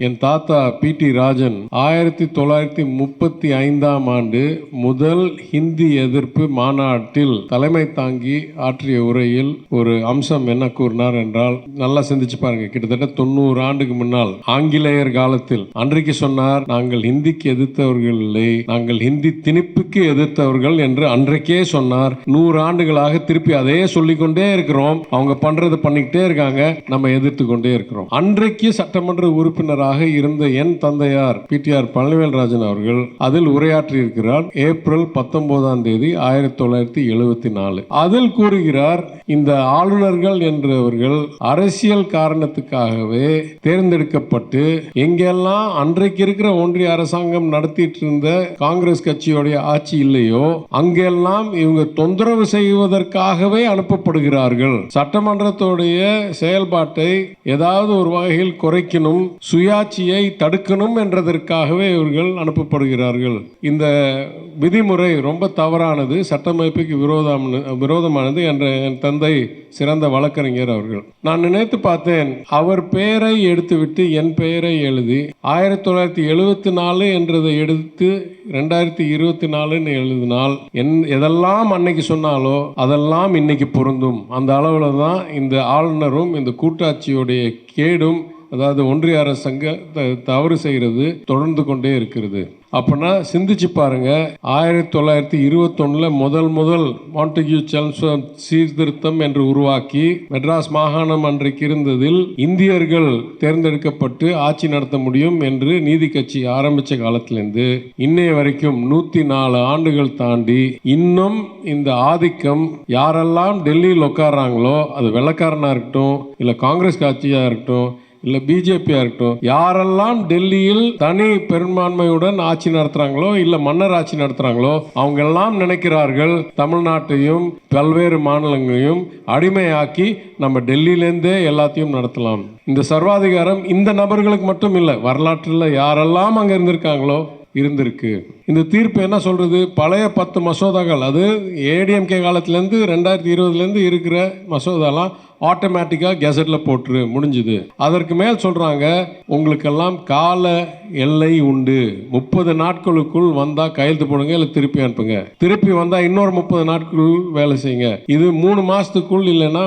என் தாத்தா பி.டி. ராஜன் 1935ஆம் ஆண்டு முதல் ஹிந்தி எதிர்ப்பு மாநாட்டில் தலைமை தாங்கி ஆற்றிய உரையில் ஒரு அம்சம் என்ன கூறினார் என்றால், நல்லா சிந்திச்சு பாருங்க, கிட்டத்தட்ட 90 ஆண்டுக்கு முன்னால் ஆங்கிலேயர் காலத்தில் அன்றைக்கு சொன்னார், நாங்கள் ஹிந்திக்கு எதிர்த்தவர்கள் இல்லை, நாங்கள் ஹிந்தி திணிப்புக்கு எதிர்த்தவர்கள் என்று அன்றைக்கே சொன்னார். 100 ஆண்டுகளாக திருப்பி அதே சொல்லிக்கொண்டே இருக்கிறோம். அவங்க பண்றது பண்ணிக்கிட்டே இருக்காங்க, நம்ம எதிர்த்து கொண்டே இருக்கிறோம். அன்றைக்கு சட்டமன்ற உறுப்பினராக இருந்த என் தந்தையார் பி.டி.ஆர். பழனிவேல்ராஜன் அவர்கள் அதில் உரையாற்றி இருக்கிறார். ஏப்ரல் 19ஆம் தேதி 1974. அதில் கூறுகிறார், இந்த ஆளுநர்கள் என்றவர்கள் அரசியல் காரணத்துக்காகவே தேர்ந்தெடுக்கப்பட்டு எங்கெல்லாம் அன்றைக்கு இருக்கிற ஒன்றிய அரசாங்கம் நடத்திட்டு இருந்த காங்கிரஸ் கட்சியுடைய ஆட்சி இல்லையோ அங்கெல்லாம் இவங்க தொந்தரவு செய்வதற்காகவே அனுப்பப்படுகிறார்கள். சட்டமன்றத்துடைய செயல்பாட்டை ஏதாவது ஒரு வகையில் குறைக்கணும், சுயாட்சியை தடுக்கணும் என்றதற்காகவே இவர்கள் அனுப்பப்படுகிறார்கள். இந்த விதிமுறை ரொம்ப தவறானது, சட்டமைப்புக்கு விரோதமானது என்ற என் தந்தை சிறந்த வழக்கறிஞர் அவர்கள். நான் நினைத்து பார்த்தேன், அவர் பெயரை எடுத்துவிட்டு என் பெயரை எழுதி 1974 என்றதை எடுத்து 2024 எழுதினால் எதெல்லாம் அன்னைக்கு சொன்னாலோ அதெல்லாம் இன்னைக்கு பொருந்தும். அந்த அளவுல தான் இந்த ஆளுநரும் இந்த கூட்டாட்சியுடைய கேடும், அதாவது ஒன்றிய அரசாங்க தவறு செய்கிறது தொடர்ந்து கொண்டே இருக்கிறது. அப்படின்னா சிந்திச்சு பாருங்க, 1921 முதல் மாண்டெக்யூ செல்ம்ஸ்ஃபோர்ட் சீர்திருத்தம் என்று உருவாக்கி மெட்ராஸ் மாகாணம் அன்றைக்கு இருந்ததில் இந்தியர்கள் தேர்ந்தெடுக்கப்பட்டு ஆட்சி நடத்த முடியும் என்று நீதி கட்சி ஆரம்பிச்ச காலத்திலிருந்து இன்னைய வரைக்கும் 104 ஆண்டுகள் தாண்டி இன்னும் இந்த ஆதிக்கம் யாரெல்லாம் டெல்லியில் உட்கார்றாங்களோ, அது வெள்ளக்காரனா இருக்கட்டும், இல்ல காங்கிரஸ் கட்சியா இருக்கட்டும், இல்ல பிஜேபியா இருக்கட்டும், யாரெல்லாம் டெல்லியில் தனி பெரும்பான்மையுடன் ஆட்சி நடத்துறாங்களோ, இல்ல மன்னர் ஆட்சி நடத்துறாங்களோ, அவங்க எல்லாம் நினைக்கிறார்கள் தமிழ்நாட்டையும் பல்வேறு மாநிலங்களையும் அடிமையாக்கி நம்ம டெல்லியிலேருந்தே எல்லாத்தையும் நடத்தலாம். இந்த சர்வாதிகாரம் இந்த நபர்களுக்கு மட்டும் இல்லை, வரலாற்றில் யாரெல்லாம் அங்க இருந்திருக்காங்களோ இருந்திருக்கு. இந்த தீர்ப்பு என்ன சொல்றது? பழைய 10 மசோதாக்கள், அது ஏடிஎம்கே காலத்திலேருந்து 2020 இருக்கிற மசோதாலாம் ஆட்டோமேட்டிக்காக கெசட்டில் போட்டு முடிஞ்சுது. அதற்கு மேல் சொல்கிறாங்க, உங்களுக்கெல்லாம் கால எல்லை உண்டு, 30 நாட்களுக்குள் வந்தால் கையெழுத்து போடுங்க, இல்லை திருப்பி அனுப்புங்க, திருப்பி வந்தால் இன்னொரு 30 நாட்களுக்குள் வேலை செய்யுங்க, இது 3 மாதத்துக்குள் இல்லைன்னா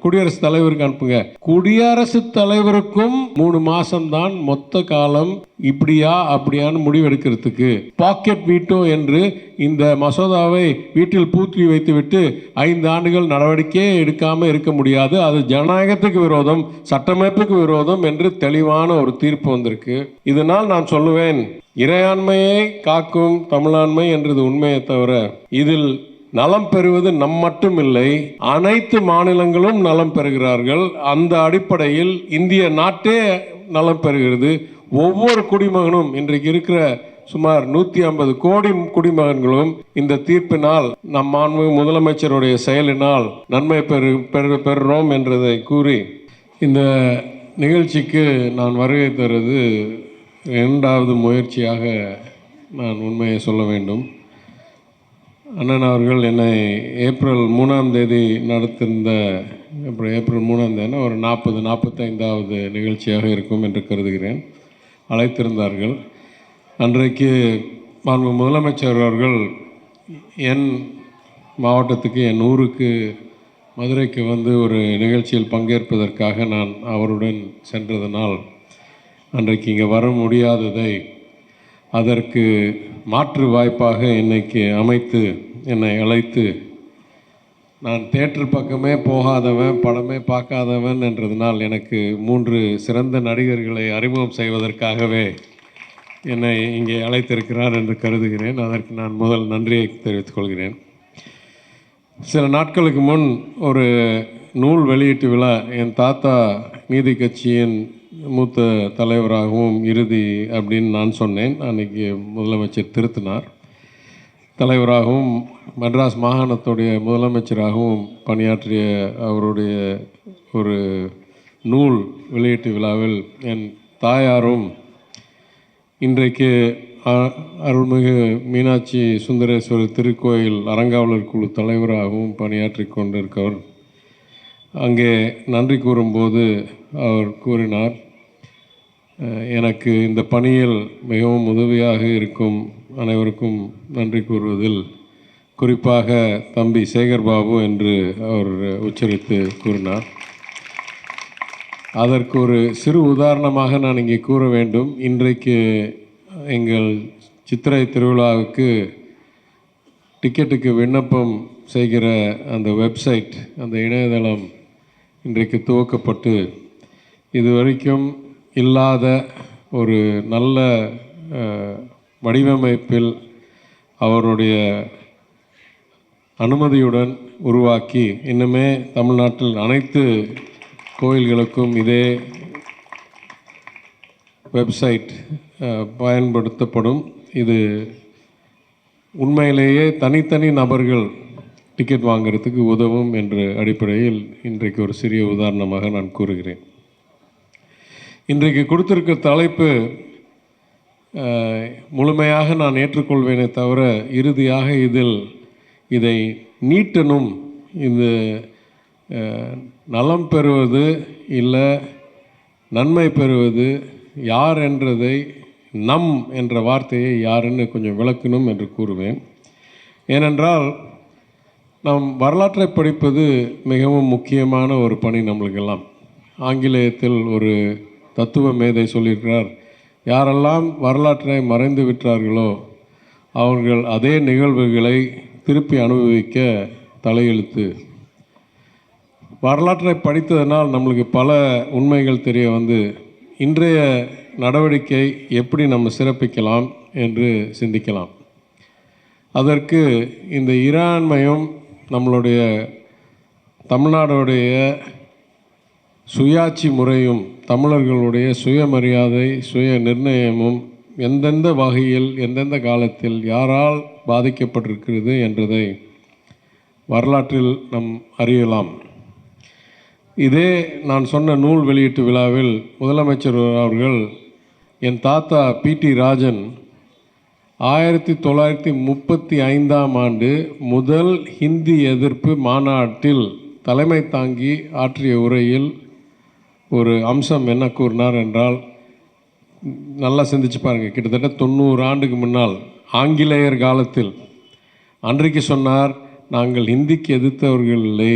குடியரசுத் தலைவருக்கு அனுப்புங்க. குடியரசுத் தலைவருக்கும் 3 மாதம்தான் மொத்த காலம், இப்படியா அப்படியான்னு முடிவெடுக்கிறதுக்கு. பாக்கெட் வீட்டோ என்று இந்த மசோதாவை வீட்டில் பூத்தி வைத்துவிட்டு 5 ஆண்டுகள் நடவடிக்கையே எடுக்காமல் இருக்க முடியாது, அது ஜனநாயகத்துக்கு விரோதம், சட்டமைப்புக்கு விரோதம் என்று தெளிவான ஒரு தீர்ப்பு வந்திருக்கு. இதனால் நான் சொல்லுவேன், இறையாண்மையை காக்கும் தமிழாண்மை என்றது உண்மையை தவிர இதில் நலம் பெறுவது நம் மட்டும் இல்லை, அனைத்து மாநிலங்களும் நலம் பெறுகிறார்கள். அந்த அடிப்படையில் இந்திய நாட்டே நலம் பெறுகிறது. ஒவ்வொரு குடிமகனும், இன்றைக்கு இருக்கிற சுமார் 150 கோடி குடிமகன்களும் இந்த தீர்ப்பினால் நம் மாண்புமிகு முதலமைச்சருடைய செயலினால் நன்மை பெறுகிறோம் என்றதை கூறி, இந்த நிகழ்ச்சிக்கு நான் வருகை தருவது 2வது முயற்சியாக நான் உண்மையை சொல்ல வேண்டும். அண்ணன் அவர்கள் என்னை ஏப்ரல் 3ஆம் தேதி நடத்திருந்த, அப்புறம் ஏப்ரல் 3ஆம் தேதி ஒரு 40-45வது நிகழ்ச்சியாக இருக்கும் என்று கருதுகிறேன், அழைத்திருந்தார்கள். அன்றைக்கு மாண்பு முதலமைச்சர் அவர்கள் என் மாவட்டத்துக்கு, என் ஊருக்கு மதுரைக்கு வந்து ஒரு நிகழ்ச்சியில் பங்கேற்பதற்காக நான் அவருடன் சென்றதனால் அன்றைக்கு இங்கே வர முடியாததை அதற்கு மாற்று வாய்ப்பாக இன்னைக்கு அமைத்து என்னை அழைத்து, நான் தியேட்டர் பக்கமே போகாதவன், படமே பார்க்காதவன் என்றதனால் எனக்கு 3 சிறந்த நடிகர்களை அறிமுகம் செய்வதற்காகவே என்னை இங்கே அழைத்திருக்கிறார் என்று கருதுகிறேன். அதற்கு நான் முதல் நன்றியை தெரிவித்துக் கொள்கிறேன். சில நாட்களுக்கு முன் ஒரு நூல் வெளியீட்டு விழா, என் தாத்தா நீதி கட்சியின் மூத்த தலைவராகவும் இறுதி அப்படின்னு நான் சொன்னேன். அன்றைக்கி முதலமைச்சர் திருத்தினார். தலைவராகவும் மெட்ராஸ் மாகாணத்துடைய முதலமைச்சராகவும் பணியாற்றிய அவருடைய ஒரு நூல் வெளியீட்டு விழாவில் என் தாயாரும் இன்றைக்கு அருள்மிகு மீனாட்சி சுந்தரேஸ்வரர் திருக்கோயில் அறங்காவலர் குழு தலைவராகவும் பணியாற்றி கொண்டிருக்கவர். அங்கே நன்றி கூறும்போது அவர் கூறினார், எனக்கு இந்த பணியில் மிகவும் உதவியாக இருக்கும் அனைவருக்கும் நன்றி கூறுவதில் குறிப்பாக தம்பி சேகர்பாபு என்று அவர் உச்சரித்து கூறினார். அதற்கு ஒரு சிறு உதாரணமாக நான் இங்கே கூற வேண்டும். இன்றைக்கு எங்கள் சித்திரை திருவிழாவுக்கு டிக்கெட்டுக்கு விண்ணப்பம் செய்கிற அந்த வெப்சைட், அந்த இணையதளம் இன்றைக்கு துவக்கப்பட்டு இதுவரைக்கும் இல்லாத ஒரு நல்ல வடிவமைப்பில் அவருடைய அனுமதியுடன் உருவாக்கி இன்னுமே தமிழ்நாட்டில் அனைத்து கோயில்களுக்கும் இதே வெப்சைட் பயன்படுத்தப்படும். இது உண்மையிலேயே தனித்தனி நபர்கள் டிக்கெட் வாங்கிறதுக்கு உதவும் என்ற அடிப்படையில் இன்றைக்கு ஒரு சிறிய உதாரணமாக நான் கூறுகிறேன். இன்றைக்கு கொடுத்திருக்கிற தலைப்பு முழுமையாக நான் ஏற்றுக்கொள்வேனே தவிர இறுதியாக இதை நீட்டணும். இது நலம் பெறுவது இல்லை நன்மை பெறுவது யார் என்றதை நம் என்ற வார்த்தையை யாருன்னு கொஞ்சம் விளக்கணும் என்று கூறுவேன். ஏனென்றால் நாம் வரலாற்றை படிப்பது மிகவும் முக்கியமான ஒரு பணி நம்மளுக்கெல்லாம். ஆங்கிலேயத்தில் ஒரு தத்துவ மேதை சொல்லியிருக்கிறார், யாரெல்லாம் வரலாற்றை மறைந்து விட்டார்களோ அவர்கள் அதே நிகழ்வுகளை திருப்பி அனுபவிக்க தலையெழுத்து. வரலாற்றை படித்ததனால் நம்மளுக்கு பல உண்மைகள் தெரிய வந்து இன்றைய நடவடிக்கை எப்படி நம்ம சிறப்பிக்கலாம் என்று சிந்திக்கலாம். அதற்கு இந்த இறையாண்மையும் நம்மளுடைய தமிழ்நாடுடைய சுயாட்சி முறையும் தமிழர்களுடைய சுயமரியாதை சுய நிர்ணயமும் எந்தெந்த வகையில் எந்தெந்த காலத்தில் யாரால் பாதிக்கப்பட்டிருக்கிறது என்றதை வரலாற்றில் நாம் அறியலாம். இதே நான் சொன்ன நூல் வெளியீட்டு விழாவில் முதலமைச்சர் அவர்கள் என் தாத்தா P.T. ராஜன் 1935 முதல் ஹிந்தி எதிர்ப்பு மாநாட்டில் தலைமை தாங்கி ஆற்றிய உரையில் ஒரு அம்சம் என்ன கூறினார் என்றால், நல்லா சிந்திச்சு பாருங்கள், கிட்டத்தட்ட 90 ஆண்டுக்கு முன்னால் ஆங்கிலேயர் காலத்தில் அன்றைக்கு சொன்னார், நாங்கள் ஹிந்திக்கு எதிர்த்தவர்கள் இல்லை,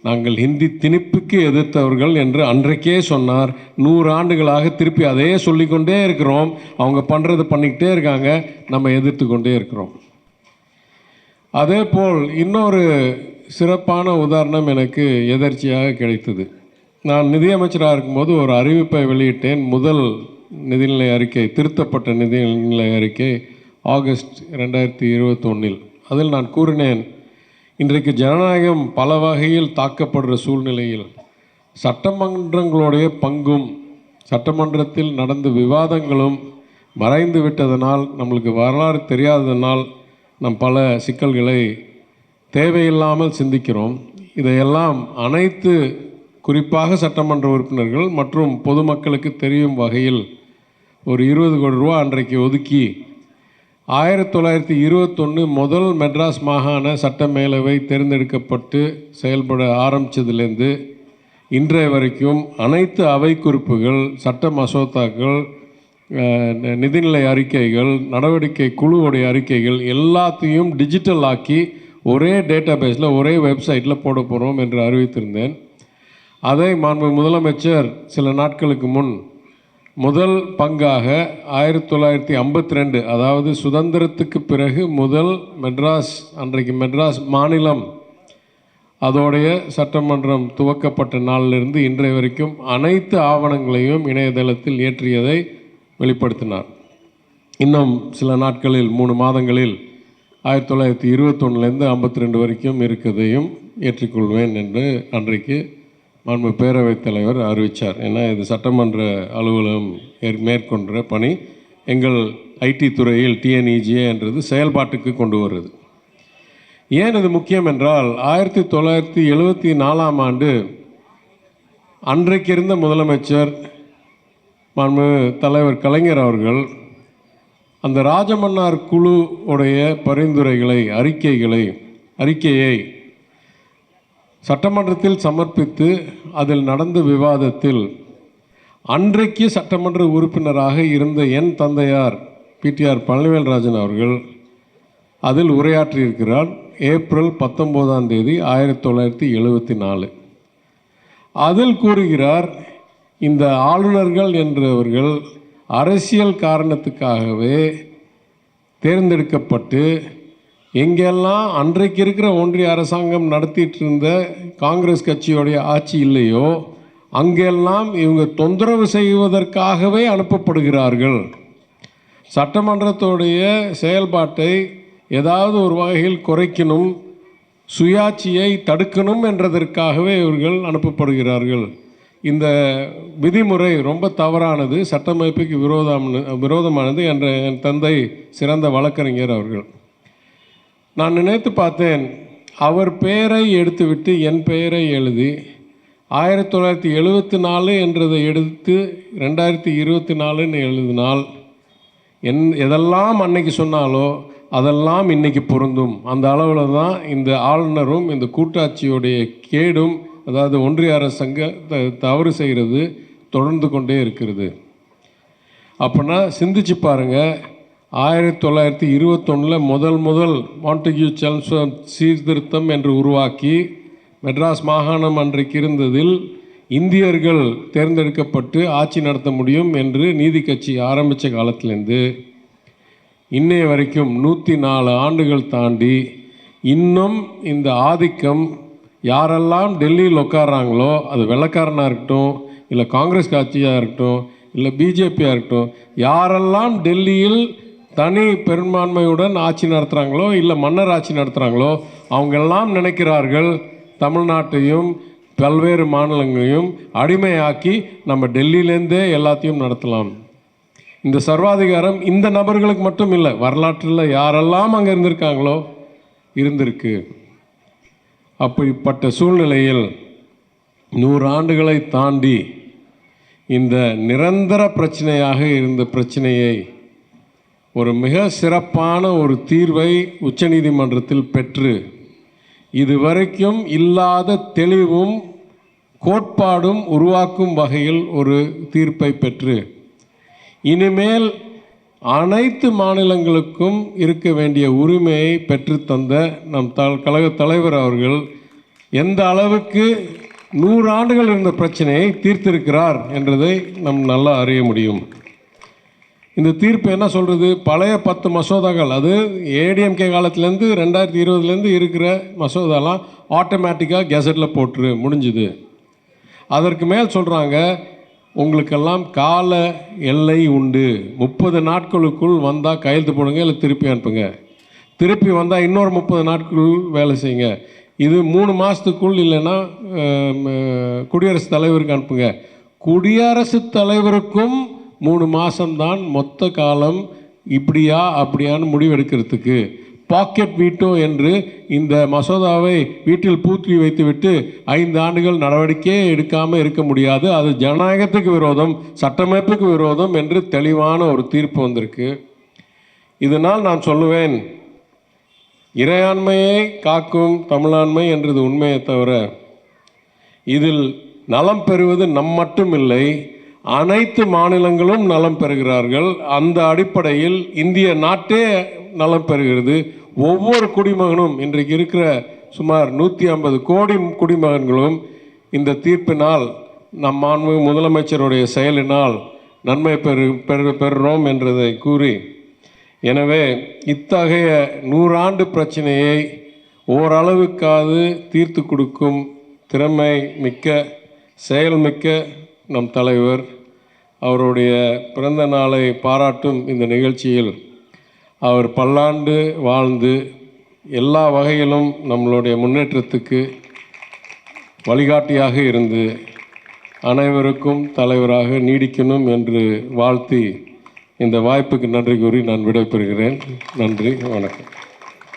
நாங்கள் ஹிந்தி திணிப்புக்கு எதிர்த்தவர்கள் என்று அன்றைக்கே சொன்னார். 100 ஆண்டுகளாக திருப்பி அதே சொல்லிக்கொண்டே இருக்கிறோம். அவங்க பண்ணுறது பண்ணிக்கிட்டே இருக்காங்க, நம்ம எதிர்த்து கொண்டே இருக்கிறோம். அதே போல் இன்னொரு சிறப்பான உதாரணம் எனக்கு எதர்ச்சியாக கிடைத்தது. நான் நிதியமைச்சராக இருக்கும்போது ஒரு அறிவிப்பை வெளியிட்டேன். முதல் நிதிநிலை அறிக்கை, திருத்தப்பட்ட நிதிநிலை அறிக்கை ஆகஸ்ட் 2021. அதில் நான் கூறினேன், இன்றைக்கு ஜனநாயகம் பல வகையில் தாக்கப்படுற சூழ்நிலையில் சட்டமன்றங்களுடைய பங்கும் சட்டமன்றத்தில் நடந்த விவாதங்களும் மறைந்து விட்டதனால், நம்மளுக்கு வரலாறு தெரியாததனால் நம் பல சிக்கல்களை தேவையில்லாமல் சிந்திக்கிறோம். இதையெல்லாம் அனைத்து குறிப்பாக சட்டமன்ற உறுப்பினர்கள் மற்றும் பொதுமக்களுக்கு தெரியும் வகையில் ஒரு 20 கோடி ரூபா அன்றைக்கு ஒதுக்கி 1921 முதல் மெட்ராஸ் மாகாண சட்ட மேலவை தேர்ந்தெடுக்கப்பட்டு செயல்பட ஆரம்பித்ததுலேருந்து இன்றைய வரைக்கும் அனைத்து அவை குறிப்புகள், சட்ட மசோதாக்கள், நிதிநிலை அறிக்கைகள், நடவடிக்கை குழுவுடைய அறிக்கைகள் எல்லாத்தையும் டிஜிட்டல் ஆக்கி ஒரே டேட்டா பேஸில் ஒரே வெப்சைட்டில் போட போகிறோம் என்று அறிவித்திருந்தேன். அதை மாண்பு முதலமைச்சர் சில நாட்களுக்கு முன் முதல் பங்காக 1952, அதாவது சுதந்திரத்துக்கு பிறகு முதல் மெட்ராஸ், அன்றைக்கு மெட்ராஸ் மாநிலம் அதோடைய சட்டமன்றம் துவக்கப்பட்ட நாளிலிருந்து இன்றைய வரைக்கும் அனைத்து ஆவணங்களையும் இணையதளத்தில் ஏற்றியதை வெளிப்படுத்தினார். இன்னும் சில நாட்களில் 3 மாதங்களில் 1921 52 வரைக்கும் இருக்கதையும் ஏற்றிக்கொள்வேன் என்று அன்றைக்கு மாண்பு பேரவைத் தலைவர் அறிவித்தார். ஏன்னா இது சட்டமன்ற அலுவலகம் மேற்கொண்ட பணி. எங்கள் ஐடி துறையில் TNEGA என்றது செயல்பாட்டுக்கு கொண்டு வருது. ஏன் இது முக்கியம் என்றால், 1974 அன்றைக்கு இருந்த முதலமைச்சர் மாண்பு தலைவர் கலைஞர் அவர்கள் அந்த ராஜமன்னார் குழு உடைய பரிந்துரைகளை அறிக்கையை சட்டமன்றத்தில் சமர்ப்பித்து அதில் நடந்த விவாதத்தில் அன்றைக்கு சட்டமன்ற உறுப்பினராக இருந்த என் தந்தையார் பிடிஆர் பழனிவேல்ராஜன் அவர்கள் அதில் உரையாற்றியிருக்கிறார். ஏப்ரல் 19ஆம் தேதி 1974. அதில் கூறுகிறார், இந்த ஆளுநர்கள் என்றவர்கள் அரசியல் காரணத்துக்காகவே தேர்ந்தெடுக்கப்பட்டு எங்கெல்லாம் அன்றைக்கு இருக்கிற ஒன்றிய அரசாங்கம் நடத்திட்டு இருந்த காங்கிரஸ் கட்சியோடைய ஆட்சி இல்லையோ அங்கெல்லாம் இவங்க தொந்தரவு செய்வதற்காகவே அனுப்பப்படுகிறார்கள். சட்டமன்றத்தோடைய செயல்பாட்டை ஏதாவது ஒரு வகையில் குறைக்கணும், சுயாட்சியை தடுக்கணும் என்றதற்காகவே இவர்கள் அனுப்பப்படுகிறார்கள். இந்த விதிமுறை ரொம்ப தவறானது, சட்டமைப்புக்கு விரோதமானது என்ற என் தந்தை சிறந்த வழக்கறிஞர் அவர்கள். நான் நினைத்து பார்த்தேன், அவர் பெயரை எடுத்துவிட்டு என் பெயரை எழுதி 1974 என்றதை எடுத்து 2024ன்னு எழுதினால் எதெல்லாம் அன்னைக்கு சொன்னாலோ அதெல்லாம் இன்றைக்கி பொருந்தும். அந்த அளவில் தான் இந்த ஆளுநரும் இந்த கூட்டாட்சியோடைய கேடும், அதாவது ஒன்றிய அரசாங்க தவறு செய்கிறது தொடர்ந்து கொண்டே இருக்கிறது. அப்படின்னா சிந்திச்சு பாருங்கள், 1921 முதல் மாண்டெக்யூ செல்ம்ஸ்ஃபோர்ட் சீர்திருத்தம் என்று உருவாக்கி மெட்ராஸ் மாகாணம் அன்றைக்கு இருந்ததில் இந்தியர்கள் தேர்ந்தெடுக்கப்பட்டு ஆட்சி நடத்த முடியும் என்று நீதி கட்சி ஆரம்பித்த காலத்திலேருந்து இன்னைய வரைக்கும் 104 ஆண்டுகள் தாண்டி இன்னும் இந்த ஆதிக்கம் யாரெல்லாம் டெல்லியில் உட்காராங்களோ, அது வெள்ளைக்காரனாக இருக்கட்டும், இல்லை காங்கிரஸ் கட்சியாக இருக்கட்டும், இல்லை பிஜேபியாக இருக்கட்டும், யாரெல்லாம் டெல்லியில் தனி பெரும்பான்மையுடன் ஆட்சி நடத்துகிறாங்களோ, இல்லை மன்னர் ஆட்சி நடத்துகிறாங்களோ, அவங்கெல்லாம் நினைக்கிறார்கள் தமிழ்நாட்டையும் பல்வேறு மாநிலங்களையும் அடிமையாக்கி நம்ம டெல்லியிலேருந்தே எல்லாத்தையும் நடத்தலாம். இந்த சர்வாதிகாரம் இந்த நபர்களுக்கு மட்டும் இல்லை, வரலாற்றில் யாரெல்லாம் அங்கே இருந்திருக்காங்களோ இருந்திருக்கு. அப்படிப்பட்ட சூழ்நிலையில் 100 ஆண்டுகளை தாண்டி இந்த நிரந்தர பிரச்சனையாக இருந்த பிரச்சனையை ஒரு மிக சிறப்பான ஒரு தீர்வை உச்சநீதிமன்றத்தில் பெற்று இதுவரைக்கும் இல்லாத தெளிவும் கோட்பாடும் உருவாக்கும் வகையில் ஒரு தீர்ப்பை பெற்று இனிமேல் அனைத்து மாநிலங்களுக்கும் இருக்க வேண்டிய உரிமையை பெற்றுத்தந்த நம் கழக தலைவர் அவர்கள் எந்த அளவுக்கு 100 ஆண்டுகள் இருந்த பிரச்சனையை தீர்த்திருக்கிறார் என்றதை நம் நல்லா அறிய முடியும். இந்த தீர்ப்பு என்ன சொல்கிறது? பழைய 10 மசோதாக்கள், அது ஏடிஎம்கே காலத்துலேருந்து 2020லேருந்து இருக்கிற மசோதாலாம் ஆட்டோமேட்டிக்காக கெசட்டில் போட்டுரு, முடிஞ்சுது. அதற்கு மேல் சொல்கிறாங்க, உங்களுக்கெல்லாம் கால எல்லை உண்டு, 30 நாட்களுக்குள் வந்தால் கையெழுத்து போடுங்க, இல்லை திருப்பி அனுப்புங்க. திருப்பி வந்தால் இன்னொரு 30 நாட்களுக்குள் வேலை செய்யுங்க. இது 3 மாதத்துக்குள் இல்லைன்னா குடியரசுத் தலைவருக்கு அனுப்புங்க. குடியரசுத் தலைவருக்கும் 3 மாதம்தான் மொத்த காலம். இப்படியா அப்படியான்னு முடிவெடுக்கிறதுக்கு பாக்கெட் வீட்டோ என்று இந்த மசோதாவை வீட்டில் பூத்தி வைத்துவிட்டு 5 ஆண்டுகள் நடவடிக்கையே எடுக்காமல் இருக்க முடியாது. அது ஜனநாயகத்துக்கு விரோதம், சட்டமைப்புக்கு விரோதம் என்று தெளிவான ஒரு தீர்ப்பு வந்திருக்கு. இதனால் நான் சொல்லுவேன், இறையாண்மையை காக்கும் தமிழாண்மை என்றது உண்மையை தவிர இதில் நலம் பெறுவது நம் மட்டும் இல்லை, அனைத்து மாநிலங்களும் நலம் பெறுகிறார்கள். அந்த அடிப்படையில் இந்திய நாட்டே நலம் பெறுகிறது. ஒவ்வொரு குடிமகனும், இன்றைக்கு இருக்கிற சுமார் 150 கோடி குடிமகன்களும் இந்த தீர்ப்பினால் நம் மாண்பு முதலமைச்சருடைய செயலினால் நன்மை பெறுகிறோம் என்றதை கூறி, எனவே இத்தகைய 100 ஆண்டு பிரச்சனையை ஓரளவுக்காவது தீர்த்து கொடுக்கும் திறமை மிக்க செயல்மிக்க நம் தலைவர் அவருடைய பிறந்த நாளை பாராட்டும் இந்த நிகழ்ச்சியில் அவர் பல்லாண்டு வாழ்ந்து எல்லா வகையிலும் நம்மளுடைய முன்னேற்றத்துக்கு வழிகாட்டியாக இருந்து அனைவருக்கும் தலைவராக நீடிக்கணும் என்று வாழ்த்தி இந்த வாய்ப்புக்கு நன்றி கூறி நான் விடைபெறுகிறேன். நன்றி, வணக்கம்.